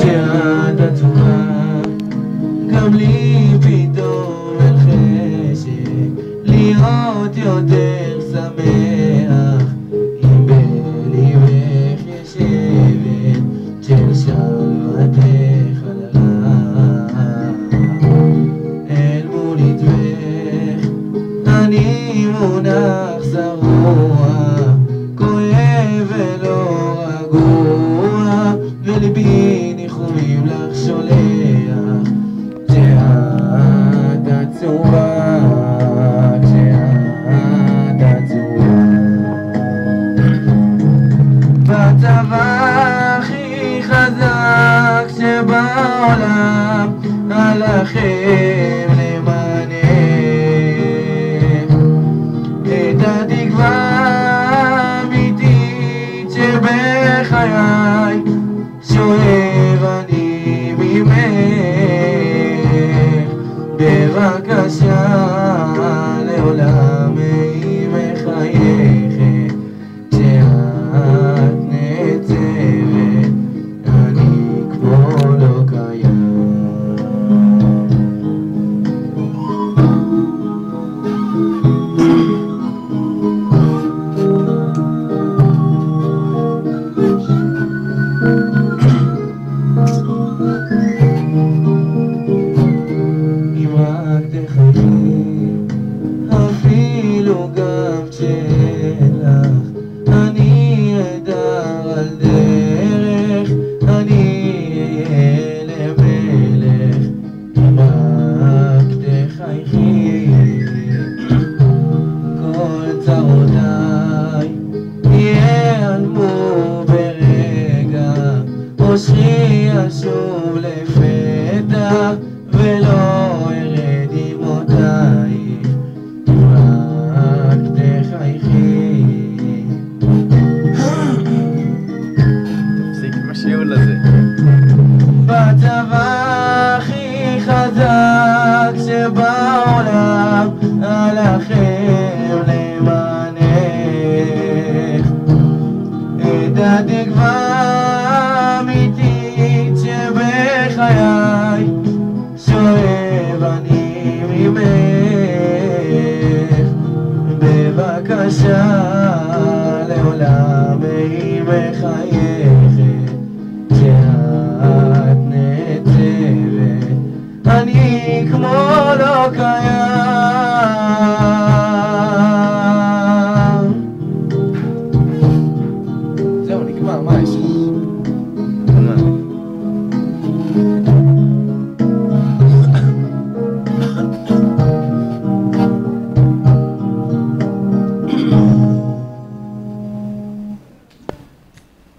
כשאת עצובה, גם לי פתאום אין חשק להיות יותר שמח, אם בליבך ישבת של שלוותך חללה. אל מול ידבך אני מונח זרוע, כואב ולא רגוע, ולבי ניחומים לך שולח. כשאת עצובה, כשאת עצובה, בצבא הכי חזק שבעולם עליכם למענך, את התקווה האמיתית שבחיי שואב אני ממך. בבקשה לעולם היא מחייכת, כשאת נצבת אני כמו לא קיים. אפילו גם כשלך אני אדר על דרך, אני אהיה למלך, אם רק תחייכי. כל צרותיי ייעלמו ברגע, אושרי ישוב לפתע, ולא ארד דמעותייך, רק תחייכי. תפסיק עם השיעול הזה. בצבא